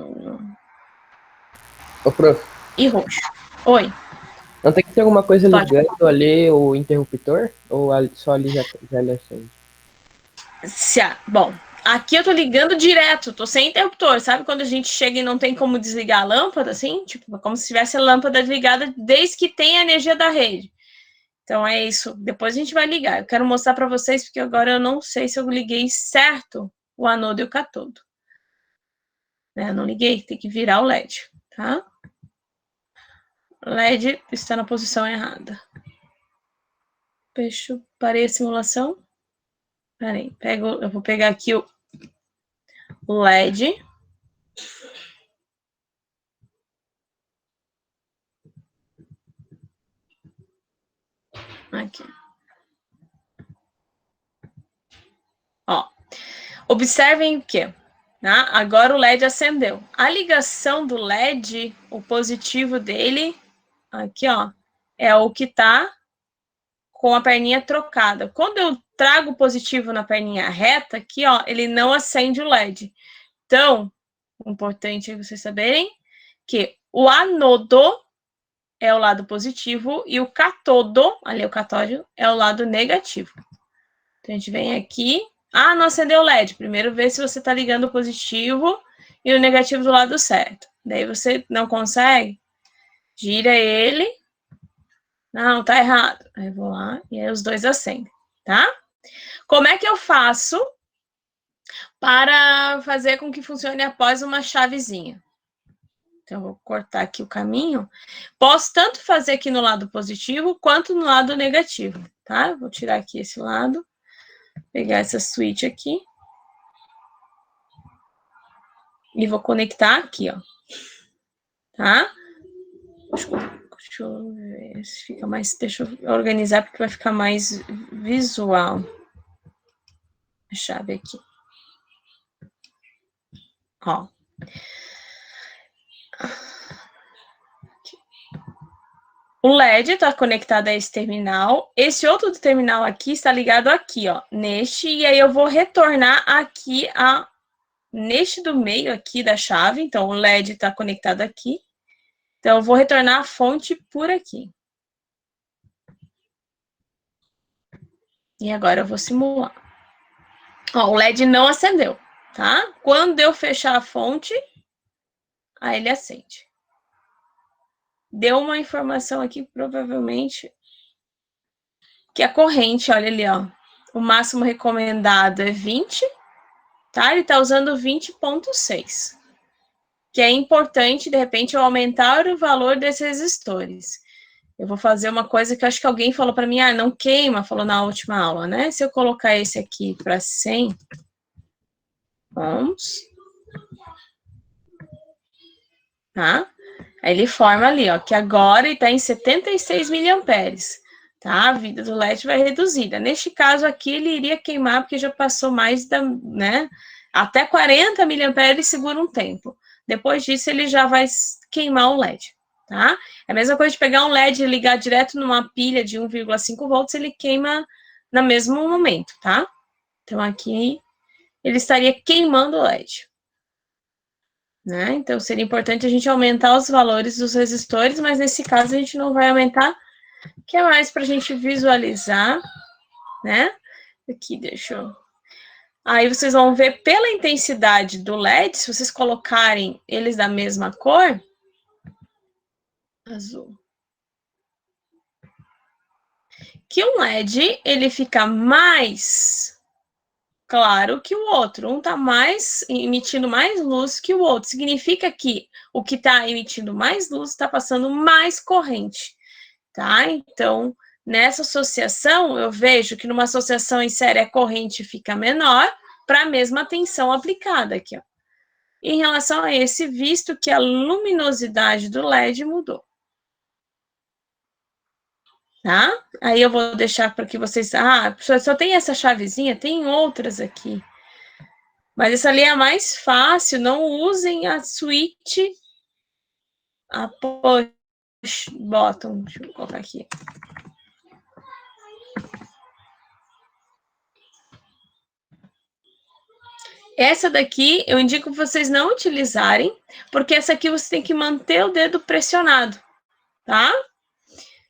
Ô, prof. E roxo. Oi. Não tem que ter alguma coisa Pode. ligando ali o interruptor? Ou só ali já ele acende? Bom, aqui eu tô ligando direto, tô sem interruptor. Sabe quando a gente chega e não tem como desligar a lâmpada, assim? Tipo, como se tivesse a lâmpada ligada desde que tem a energia da rede. Então, é isso. Depois a gente vai ligar. Eu quero mostrar para vocês, porque agora eu não sei se eu liguei certo o anodo e o catodo. Eu não liguei, tem que virar o LED, tá? O LED está na posição errada. Parei a simulação. Peraí, eu vou pegar aqui o LED. Aqui. Ó, observem o quê? Tá? Agora o LED acendeu. A ligação do LED, o positivo dele, aqui, ó, é o que tá com a perninha trocada. Quando eu trago o positivo na perninha reta, aqui, ó, ele não acende o LED. Então, importante vocês saberem que o anodo é o lado positivo e o cátodo, ali o catódio, é o lado negativo. Então, a gente vem aqui. Ah, não acendeu o LED. Primeiro vê se você está ligando o positivo e o negativo do lado certo. Daí você não consegue, gira ele. Não, tá errado. Aí vou lá e aí os dois acendem, tá? Como é que eu faço para fazer com que funcione após uma chavezinha? Então, eu vou cortar aqui o caminho. Posso tanto fazer aqui no lado positivo quanto no lado negativo, tá? Vou tirar aqui esse lado. Pegar essa switch aqui. E vou conectar aqui, ó. Tá? Deixa eu ver se fica mais... Deixa eu organizar, porque vai ficar mais visual. A chave aqui. Ó. O LED está conectado a esse terminal. Esse outro terminal aqui está ligado aqui, ó. Neste. E aí eu vou retornar aqui neste do meio aqui da chave. Então, o LED está conectado aqui. Então, eu vou retornar a fonte por aqui. E agora eu vou simular. Ó, o LED não acendeu, tá? Quando eu fechar a fonte, aí ele acende. Deu uma informação aqui, provavelmente, que a corrente, olha ali, ó. O máximo recomendado é 20, tá? Ele tá usando 20,6. Que é importante, de repente, eu aumentar o valor desses resistores. Eu vou fazer uma coisa que eu acho que alguém falou para mim, não queima, falou na última aula, né? Se eu colocar esse aqui para 100 ohms, tá? Aí ele forma ali, ó, que agora ele está em 76 miliamperes, tá? A vida do LED vai reduzida. Neste caso aqui, ele iria queimar, porque já passou mais da, né? Até 40 miliamperes segura um tempo. Depois disso, ele já vai queimar o LED, tá? É a mesma coisa de pegar um LED e ligar direto numa pilha de 1,5 volts, ele queima no mesmo momento, tá? Então, aqui, ele estaria queimando o LED. Né? Então, seria importante a gente aumentar os valores dos resistores, mas nesse caso a gente não vai aumentar, que é mais para a gente visualizar, né? Aqui, deixa eu... Aí vocês vão ver pela intensidade do LED, se vocês colocarem eles da mesma cor, azul, que um LED, ele fica mais claro que o outro. Um está emitindo mais luz que o outro. Significa que o que está emitindo mais luz está passando mais corrente, tá? Então, nessa associação, eu vejo que numa associação em série a corrente fica menor para a mesma tensão aplicada aqui, ó. Em relação a esse, visto que a luminosidade do LED mudou. Tá? Aí eu vou deixar para que vocês... só tem essa chavezinha, tem outras aqui. Mas essa ali é a mais fácil, não usem a switch, a push button, deixa eu colocar aqui. Essa daqui eu indico vocês não utilizarem, porque essa aqui você tem que manter o dedo pressionado, tá?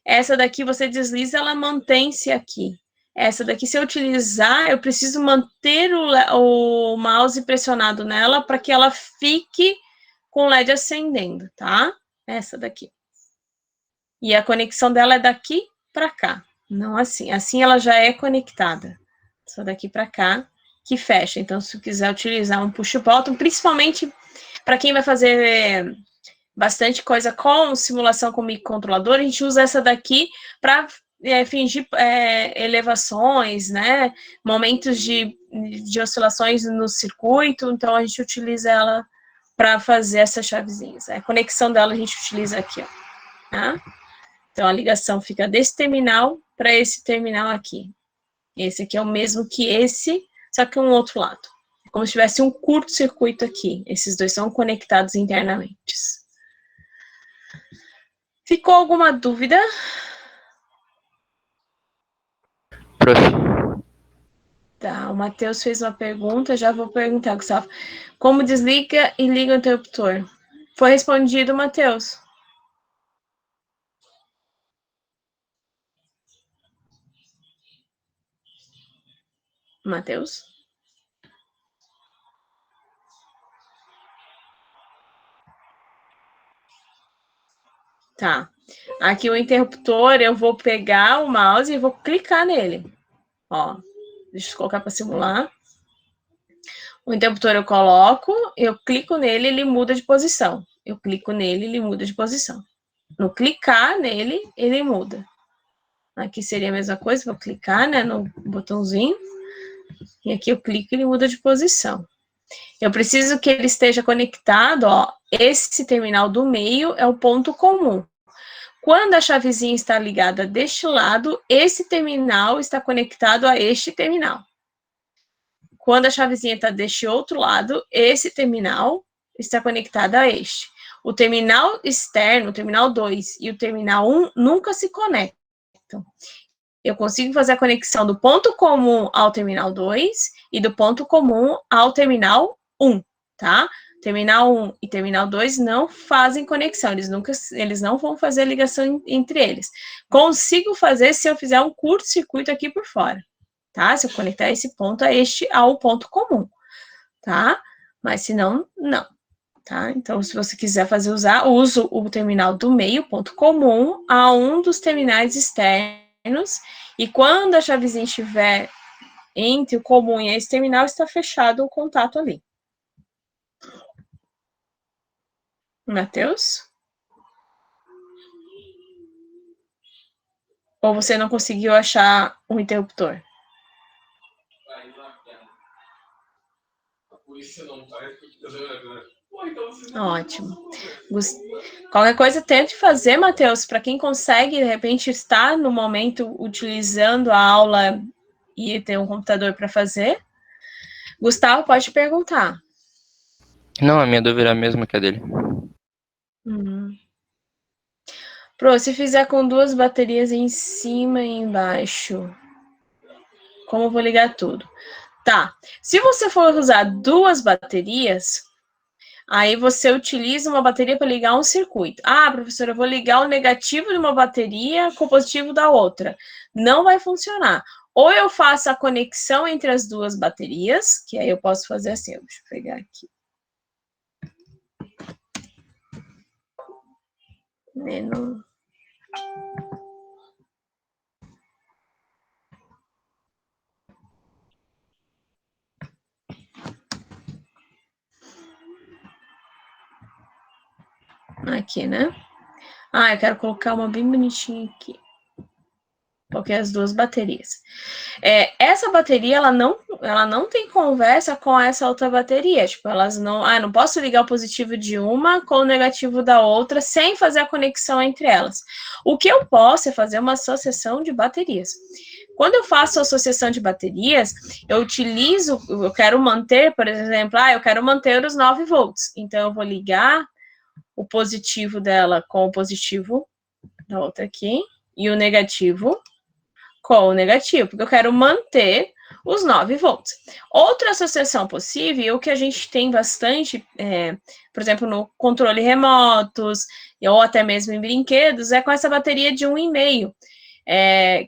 Essa daqui você desliza, ela mantém-se aqui. Essa daqui, se eu utilizar, eu preciso manter o mouse pressionado nela para que ela fique com o LED acendendo, tá? Essa daqui. E a conexão dela é daqui para cá, não assim. Assim ela já é conectada. Só daqui para cá que fecha. Então, se quiser utilizar um push button, principalmente para quem vai fazer bastante coisa com simulação com microcontrolador, a gente usa essa daqui para fingir elevações, né? Momentos de oscilações no circuito, então a gente utiliza ela para fazer essas chavezinhas. A conexão dela a gente utiliza aqui, ó. Tá? Então a ligação fica desse terminal para esse terminal aqui. Esse aqui é o mesmo que esse, só que um outro lado. como se tivesse um curto-circuito aqui. Esses dois são conectados internamente. Ficou alguma dúvida? Prof. Tá, o Matheus fez uma pergunta, já vou perguntar, Gustavo. Como desliga e liga o interruptor? Foi respondido, Matheus. Matheus? Tá. Aqui o interruptor, eu vou pegar o mouse e vou clicar nele. Ó, deixa eu colocar para simular. O interruptor eu coloco, eu clico nele, ele muda de posição. Eu clico nele, ele muda de posição. No clicar nele, ele muda. Aqui seria a mesma coisa, vou clicar, né, no botãozinho. E aqui eu clico e ele muda de posição. Eu preciso que ele esteja conectado, ó. Esse terminal do meio é o ponto comum. Quando a chavezinha está ligada deste lado, esse terminal está conectado a este terminal. Quando a chavezinha está deste outro lado, esse terminal está conectado a este. O terminal externo, o terminal 2 e o terminal 1 nunca se conectam. Eu consigo fazer a conexão do ponto comum ao terminal 2 e do ponto comum ao terminal 1, tá? Terminal 1 e terminal 2 não fazem conexão, eles não vão fazer ligação entre eles. Consigo fazer se eu fizer um curto-circuito aqui por fora, tá? Se eu conectar esse ponto ao ponto comum, tá? Mas se não, não, tá? Então, se você quiser uso o terminal do meio, ponto comum, a um dos terminais externos, e quando a chavezinha estiver entre o comum e esse terminal, está fechado o contato ali. Matheus? Ou você não conseguiu achar um interruptor? Ótimo. Qualquer coisa, tente fazer, Matheus, para quem consegue, de repente, estar no momento utilizando a aula e ter um computador para fazer. Gustavo, pode perguntar. Não, a minha dúvida é a mesma que a dele. Pro, se fizer com duas baterias em cima e embaixo, como eu vou ligar tudo? Tá, se você for usar duas baterias, aí você utiliza uma bateria para ligar um circuito. Ah, professora, eu vou ligar o negativo de uma bateria com o positivo da outra. Não vai funcionar. Ou eu faço a conexão entre as duas baterias, que aí eu posso fazer assim, deixa eu pegar aqui. Menos... Aqui, né? Ah, eu quero colocar uma bem bonitinha aqui. Porque as duas baterias. Essa bateria, ela não tem conversa com essa outra bateria. Tipo, elas não... Ah, não posso ligar o positivo de uma com o negativo da outra sem fazer a conexão entre elas. O que eu posso é fazer uma associação de baterias. Quando eu faço associação de baterias, eu quero manter, por exemplo, eu quero manter os 9 volts. Então, eu vou ligar o positivo dela com o positivo da outra aqui e o negativo com o negativo, porque eu quero manter os 9 volts. Outra associação possível, o que a gente tem bastante, por exemplo, no controle remotos, ou até mesmo em brinquedos, é com essa bateria de 1,5.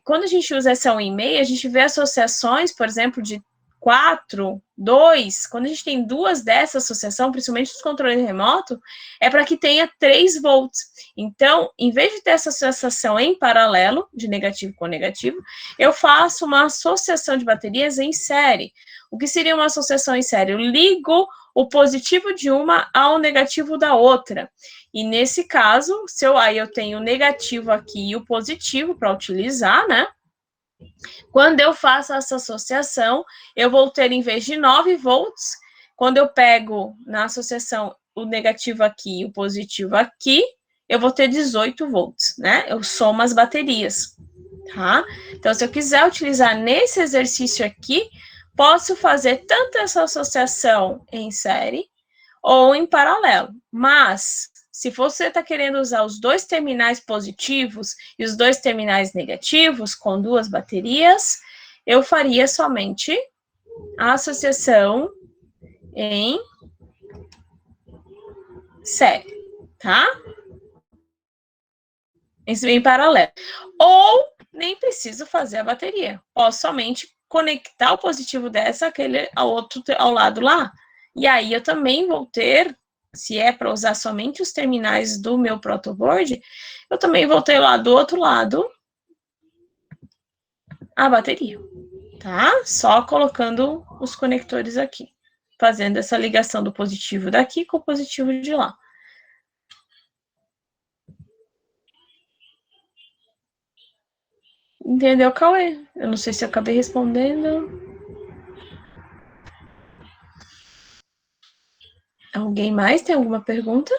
Quando a gente usa essa 1,5, a gente vê associações, por exemplo, de 4, 2, quando a gente tem duas dessa associação, principalmente nos controles remotos, é para que tenha 3 volts. Então, em vez de ter essa associação em paralelo, de negativo com negativo, eu faço uma associação de baterias em série. O que seria uma associação em série? Eu ligo o positivo de uma ao negativo da outra. E nesse caso, aí eu tenho o negativo aqui e o positivo para utilizar, né? Quando eu faço essa associação, eu vou ter, em vez de 9 volts, quando eu pego na associação o negativo aqui e o positivo aqui, eu vou ter 18 volts, né? Eu somo as baterias, tá? Então, se eu quiser utilizar nesse exercício aqui, posso fazer tanto essa associação em série ou em paralelo. Mas, se você está querendo usar os dois terminais positivos e os dois terminais negativos com duas baterias, eu faria somente a associação em série, tá? Em paralelo. Ou nem preciso fazer a bateria. Posso somente conectar o positivo dessa aquele ao outro ao lado lá. E aí eu também vou ter, se é para usar somente os terminais do meu protoboard, eu também vou ter lá do outro lado a bateria, tá? Só colocando os conectores aqui, fazendo essa ligação do positivo daqui com o positivo de lá. Entendeu, Cauê? Eu não sei se eu acabei respondendo. Alguém mais tem alguma pergunta?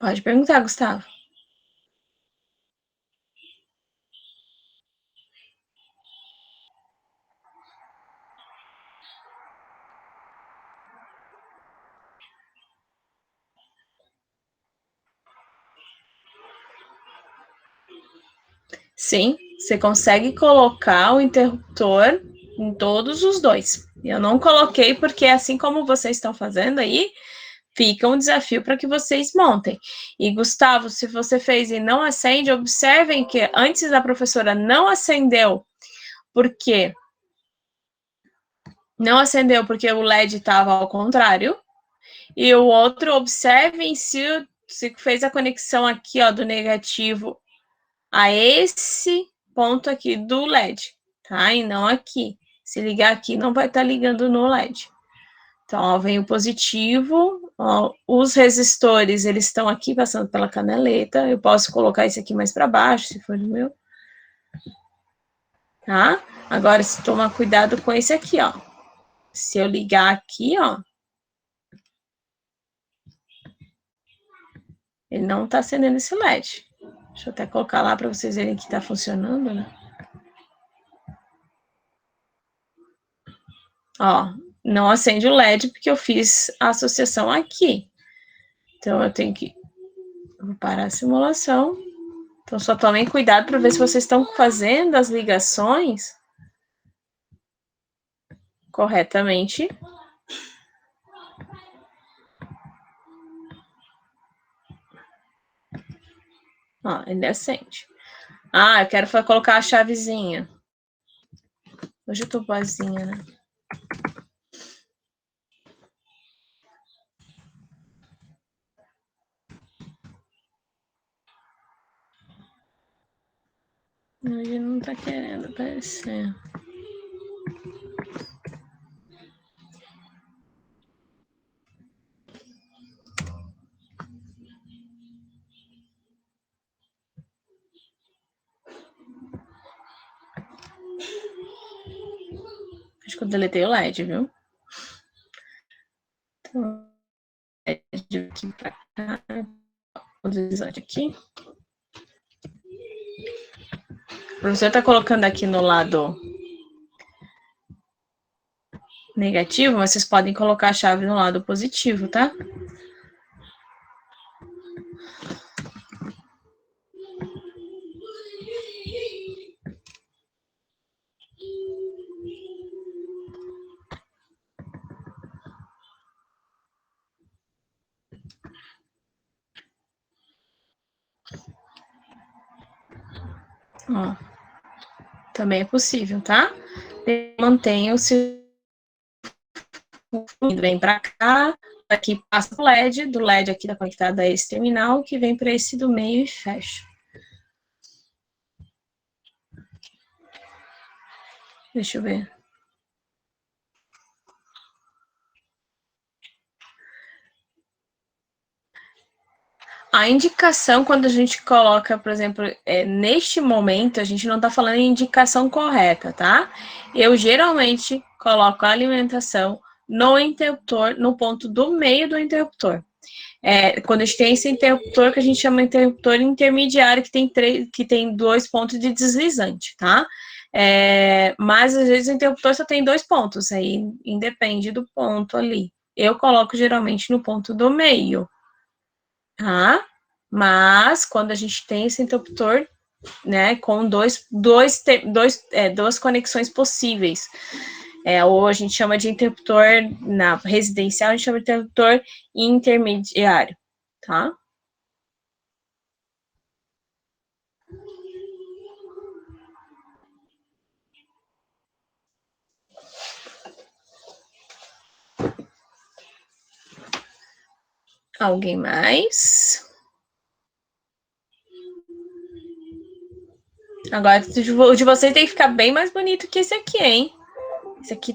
Pode perguntar, Gustavo. Sim, você consegue colocar o interruptor em todos os dois. Eu não coloquei porque, assim como vocês estão fazendo aí, fica um desafio para que vocês montem. E, Gustavo, se você fez e não acende, observem que antes a professora não acendeu, porque não acendeu porque o LED estava ao contrário, e o outro, observem se fez a conexão aqui, ó, do negativo a esse ponto aqui do LED, tá? E não aqui. Se ligar aqui, não vai estar ligando no LED. Então, ó, vem o positivo, ó, os resistores, eles estão aqui passando pela canaleta. Eu posso colocar esse aqui mais para baixo, se for o meu. Tá? Agora, se tomar cuidado com esse aqui, ó. Se eu ligar aqui, ó, ele não tá acendendo esse LED. Deixa eu até colocar lá para vocês verem que tá funcionando, né? Ó, não acende o LED porque eu fiz a associação aqui. Então, eu tenho que... Vou parar a simulação. Então, só tomem cuidado para ver se vocês estão fazendo as ligações corretamente. Ó, ele acende. Ah, eu quero colocar a chavezinha. Hoje eu tô boazinha, né? Hoje não tá querendo aparecer. Acho que eu deletei o LED, viu? Então, LED aqui pra cá. O deslizante aqui. O professor tá colocando aqui no lado negativo, mas vocês podem colocar a chave no lado positivo, tá? Ó, também é possível, tá? Mantenha o seu fluido, vem para cá, aqui passa o LED, do LED aqui tá conectado a esse terminal, que vem para esse do meio e fecha. Deixa eu ver. A indicação, quando a gente coloca, por exemplo, neste momento, a gente não está falando em indicação correta, tá? Eu geralmente coloco a alimentação no interruptor, no ponto do meio do interruptor. Quando a gente tem esse interruptor, que a gente chama de interruptor intermediário, que tem 2 pontos de deslizante, tá? Mas às vezes o interruptor só tem 2 pontos, aí independe do ponto ali. Eu coloco geralmente no ponto do meio, tá? Mas quando a gente tem esse interruptor, né, com duas conexões possíveis, ou a gente chama de interruptor, na residencial, a gente chama de interruptor intermediário, tá? Alguém mais? Agora, o de vocês tem que ficar bem mais bonito que esse aqui, hein? Esse aqui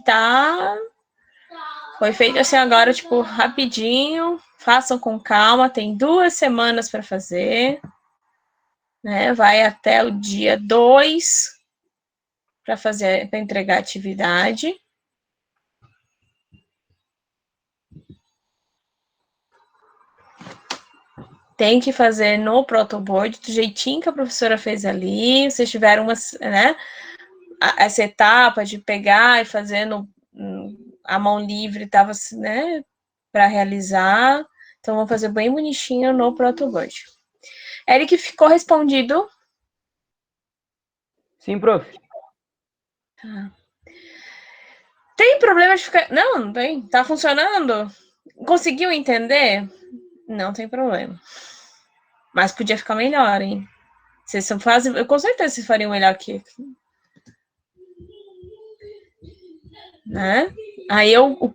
foi feito assim agora, tipo, rapidinho. Façam com calma, tem 2 semanas para fazer. Né? Vai até o dia 2 para entregar a atividade. Tem que fazer no protoboard, do jeitinho que a professora fez ali. Vocês tiveram né, essa etapa de pegar e fazer a mão livre, estava, né, para realizar. Então, vou fazer bem bonitinho no protoboard. Eric, ficou respondido? Sim, prof. Tá. Tem problema de ficar... Não tem. Tá funcionando? Conseguiu entender? Não tem problema. Mas podia ficar melhor, hein? Vocês fazem... Com certeza vocês fariam melhor que... Né? Aí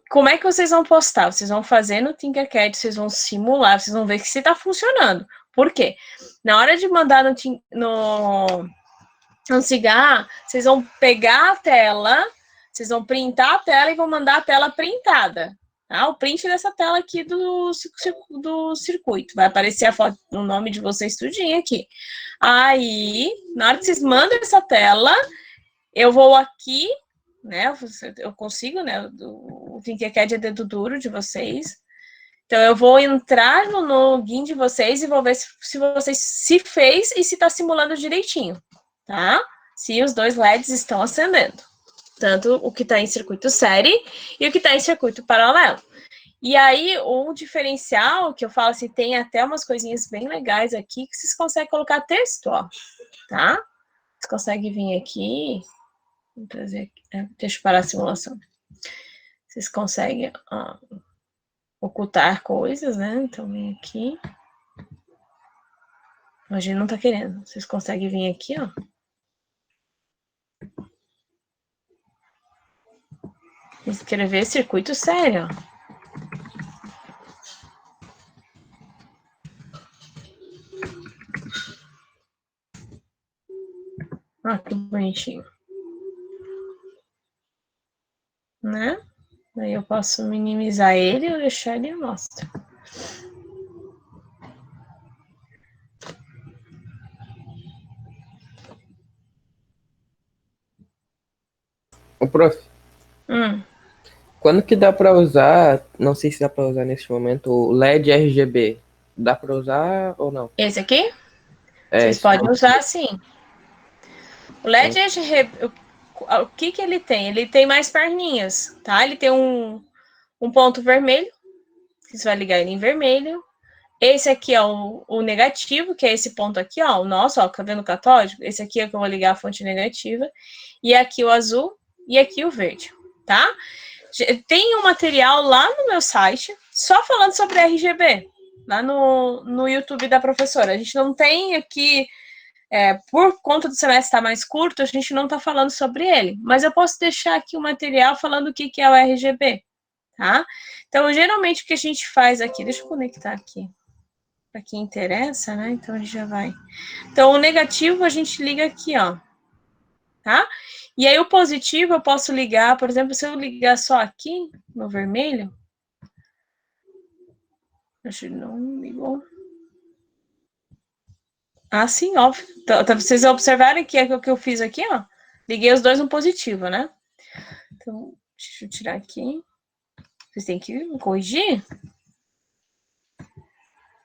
como é que vocês vão postar? Vocês vão fazer no Tinkercad, vocês vão simular, vocês vão ver que se tá funcionando. Por quê? Na hora de mandar no Cigar, vocês vão pegar a tela, vocês vão printar a tela e vão mandar a tela printada. Tá? O print dessa tela aqui do circuito. Vai aparecer a foto, o nome de vocês tudinho aqui. Aí, na hora que vocês mandam essa tela, eu vou aqui, né? Eu consigo, né? O Tinkercad é dedo duro de vocês. Então, eu vou entrar no login de vocês e vou ver se vocês se fez e se está simulando direitinho, tá? Se os 2 LEDs estão acendendo. Tanto o que está em circuito série e o que está em circuito paralelo. E aí, o diferencial, que eu falo assim, tem até umas coisinhas bem legais aqui, que vocês conseguem colocar texto, ó, tá? Vocês conseguem vir aqui, vou trazer aqui, deixa eu parar a simulação. Vocês conseguem ocultar coisas, né? Então, vem aqui. A gente não tá querendo. Vocês conseguem vir aqui, ó. Escrever circuito sério, ó. Ah, que bonitinho. Né? Aí eu posso minimizar ele ou deixar ele à mostra. Ô, prof. Quando que dá pra usar, não sei se dá pra usar nesse momento, o LED RGB? Dá pra usar ou não? Esse aqui? Vocês podem usar sim. O LED RGB, o que ele tem? Ele tem mais perninhas, tá? Ele tem um ponto vermelho, que você vai ligar ele em vermelho. Esse aqui é o negativo, que é esse ponto aqui, ó, o nosso, ó, tá vendo o catódico? Esse aqui é que eu vou ligar a fonte negativa. E aqui o azul e aqui o verde, tá? Tem um material lá no meu site, só falando sobre RGB, lá no YouTube da professora. A gente não tem aqui, por conta do semestre estar mais curto, a gente não está falando sobre ele. Mas eu posso deixar aqui o material falando o que é o RGB, tá? Então, geralmente, o que a gente faz aqui... Deixa eu conectar aqui, para quem interessa, né? Então, a gente já vai... Então, o negativo a gente liga aqui, ó, tá? E aí, o positivo eu posso ligar, por exemplo, se eu ligar só aqui, no vermelho... Acho que não ligou. Ah, sim, óbvio. Então, vocês observarem que é o que eu fiz aqui, ó. Liguei os 2 no positivo, né? Então, deixa eu tirar aqui. Vocês têm que corrigir.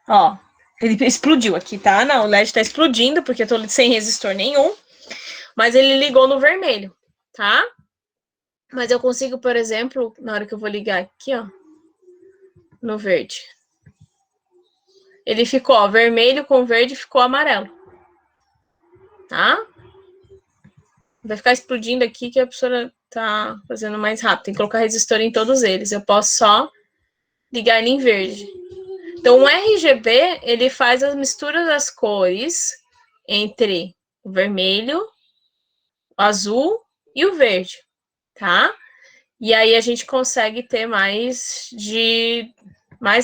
Ó, ele explodiu aqui, tá? Não, o LED tá explodindo, porque eu tô sem resistor nenhum. Mas ele ligou no vermelho, tá? Mas eu consigo, por exemplo, na hora que eu vou ligar aqui, ó, no verde. Ele ficou, ó, vermelho com verde, ficou amarelo. Tá? Vai ficar explodindo aqui que a professora tá fazendo mais rápido. Tem que colocar resistor em todos eles. Eu posso só ligar ele em verde. Então, o RGB, ele faz a mistura das cores entre o vermelho, o azul e o verde, tá? E aí a gente consegue ter mais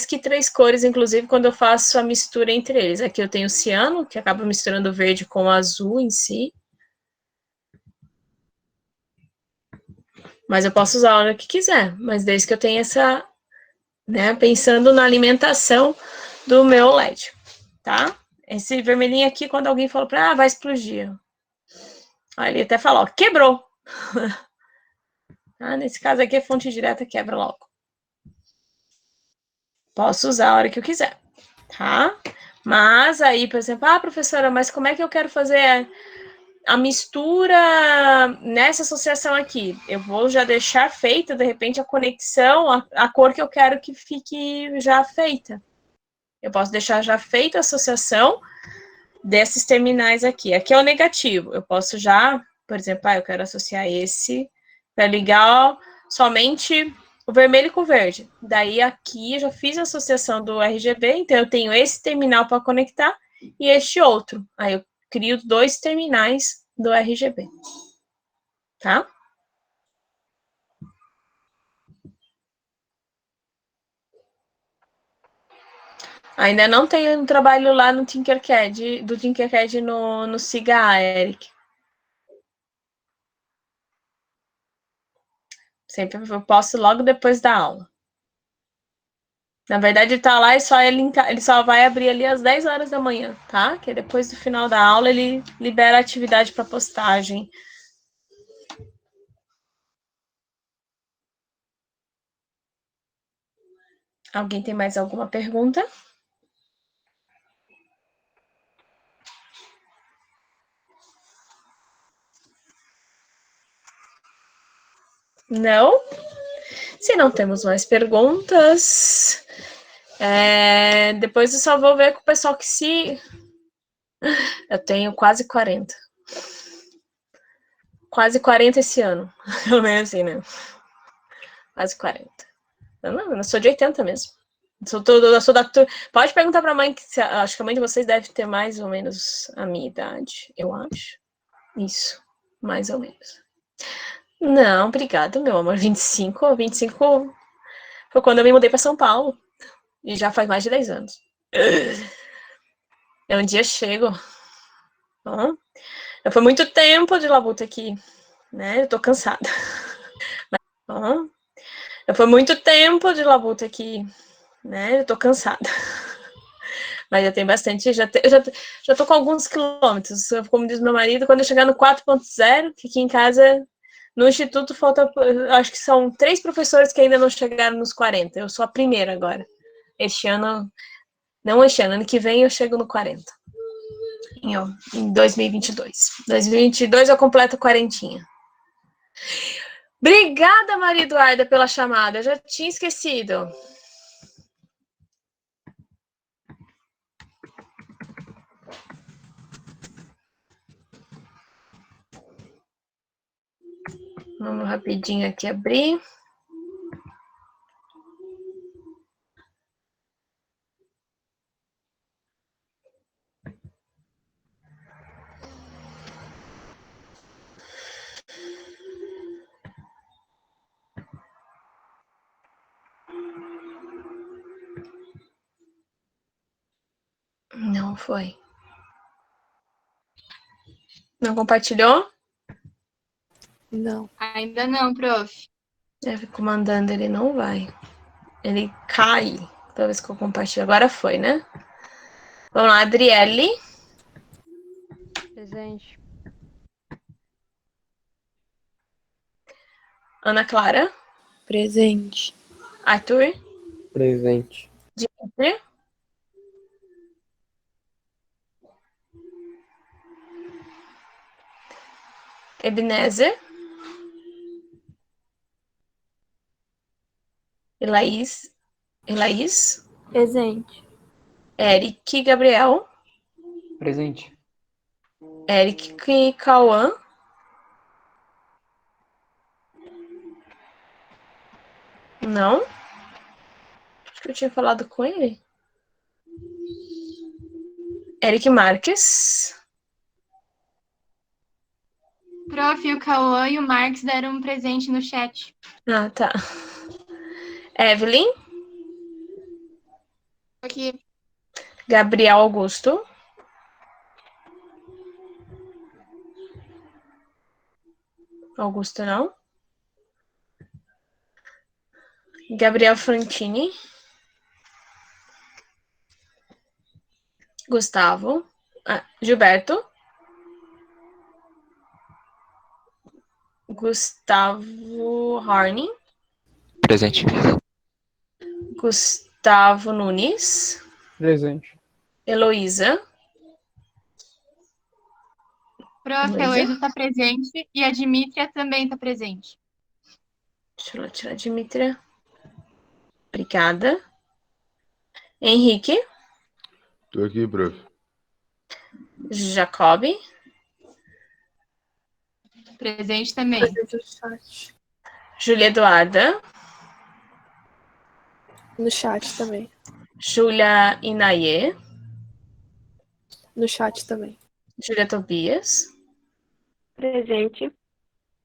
que 3 cores, inclusive, quando eu faço a mistura entre eles. Aqui eu tenho o ciano, que acaba misturando o verde com o azul em si. Mas eu posso usar a hora que quiser, mas desde que eu tenha essa, né, pensando na alimentação do meu LED, tá? Esse vermelhinho aqui, quando alguém falou para vai explodir. Aí ele até falou, ó, quebrou. Ah, nesse caso aqui, a fonte direta quebra logo. Posso usar a hora que eu quiser, tá? Mas aí, por exemplo, professora, mas como é que eu quero fazer a mistura nessa associação aqui? Eu vou já deixar feita, de repente, a conexão, a cor que eu quero que fique já feita. Eu posso deixar já feita a associação desses terminais aqui. Aqui é o negativo. Eu posso já, por exemplo, eu quero associar esse para ligar somente o vermelho com o verde. Daí aqui eu já fiz a associação do RGB, então eu tenho esse terminal para conectar e este outro. Aí eu crio 2 terminais do RGB. Tá? Ainda não tem um trabalho lá no Tinkercad, do Tinkercad no SIGA, Eric. Sempre eu posto logo depois da aula. Na verdade, tá lá e só ele só vai abrir ali às 10 horas da manhã, tá? Que depois do final da aula ele libera a atividade para postagem. Alguém tem mais alguma pergunta? Não? Se não temos mais perguntas, depois eu só vou ver com o pessoal que se... Eu tenho quase 40. Quase 40 esse ano. Pelo menos assim, né? Quase 40. Eu sou de 80 mesmo. Eu sou da... Pode perguntar pra mãe, que acho que a mãe de vocês deve ter mais ou menos a minha idade, eu acho. Isso, mais ou menos. Não, obrigada, meu amor. 25 foi quando eu me mudei pra São Paulo. E já faz mais de 10 anos. Eu um dia chego. Foi muito tempo de labuta aqui, né? Eu tô cansada. Foi muito tempo de labuta aqui, né? Eu tô cansada. Mas já tem bastante, já tô com alguns quilômetros. Como diz meu marido, quando eu chegar no 4.0, que aqui em casa, no instituto, falta, acho que são 3 professores que ainda não chegaram nos 40. Eu sou a primeira agora. Este ano, não este ano, ano que vem eu chego no 40. Em 2022. 2022 eu completo 40. Obrigada, Maria Eduarda, pela chamada. Eu já tinha esquecido. Vamos rapidinho aqui abrir. Não foi. Não compartilhou? Não. Ainda não, prof. Eu fico mandando, ele não vai. Ele cai toda vez que eu compartilho. Agora foi, né? Vamos lá, Adriele. Presente. Ana Clara. Presente. Arthur. Presente. Dimitri. Ebenezer, Elaís, Presente. Eric Gabriel, Presente. Eric Cauã, não, acho que eu tinha falado com ele. Eric Marques, Prof, o Cauã e o Marx deram um presente no chat. ah, tá. Evelyn, Aqui. Gabriel Augusto, Augusto não, Gabriel Frontini, Gustavo, Gilberto, Gustavo Harney, Presente. Gustavo Nunes, Presente. Heloísa, Prof, a Heloísa está presente e a Dimítria também está presente. deixa eu tirar a Dimitra. Obrigada. Henrique, Tô aqui, prof. Jacob, Presente também. Presente no chat. Júlia Eduarda, No chat também. Júlia Inaye, No chat também. Júlia Tobias, Presente.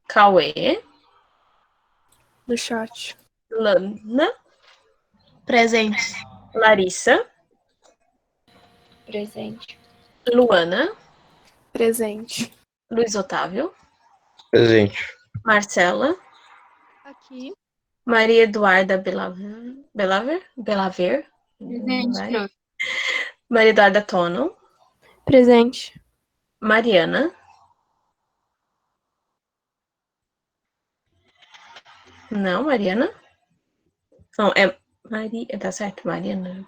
Cauê, No chat. Lana, Presente. Larissa, Presente. Luana, Presente. Luiz Otávio, Presente. Marcela, Aqui. Maria Eduarda Belaver, Presente, prof. Maria Eduarda Tono, Presente. Mariana, não, Mariana, não, é Maria, tá certo, Mariana,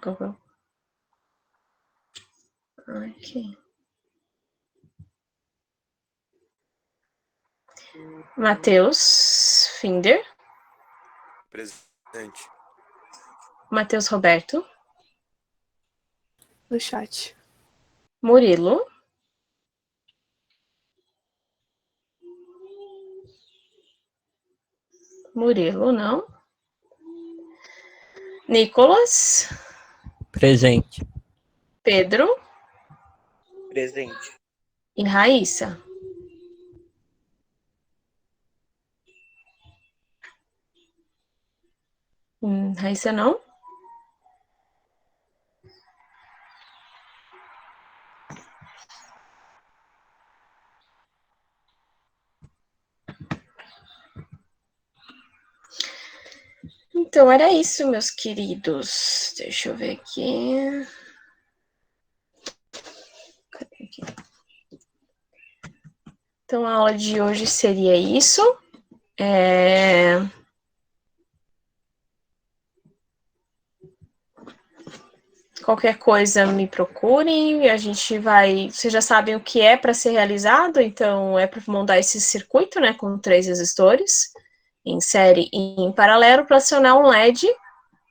aqui. Matheus Finder, Presente. Matheus Roberto, No chat. Murilo, não, Nicolas, Presente. Pedro Presente. e Raíssa. Raíssa não? Então, era isso, meus queridos. Deixa eu ver aqui. Cadê aqui? Então, a aula de hoje seria isso. Qualquer coisa, me procurem. A gente vai... Vocês já sabem o que é para ser realizado, então é para montar esse circuito, né, com 3 resistores, em série e em paralelo, para acionar um LED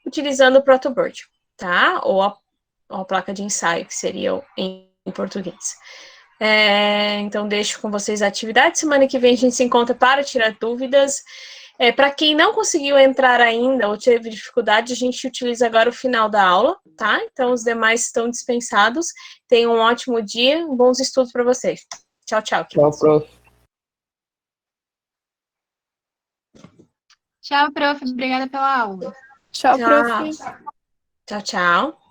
utilizando o protoboard, tá? Ou a placa de ensaio, que seria em português. Então, deixo com vocês a atividade. Semana que vem a gente se encontra para tirar dúvidas. Para quem não conseguiu entrar ainda ou teve dificuldade, a gente utiliza agora o final da aula, tá? Então, os demais estão dispensados. Tenham um ótimo dia, bons estudos para vocês. Tchau, tchau. Tchau, prof. Tchau, prof. Obrigada pela aula. Tchau, prof. Tchau, tchau.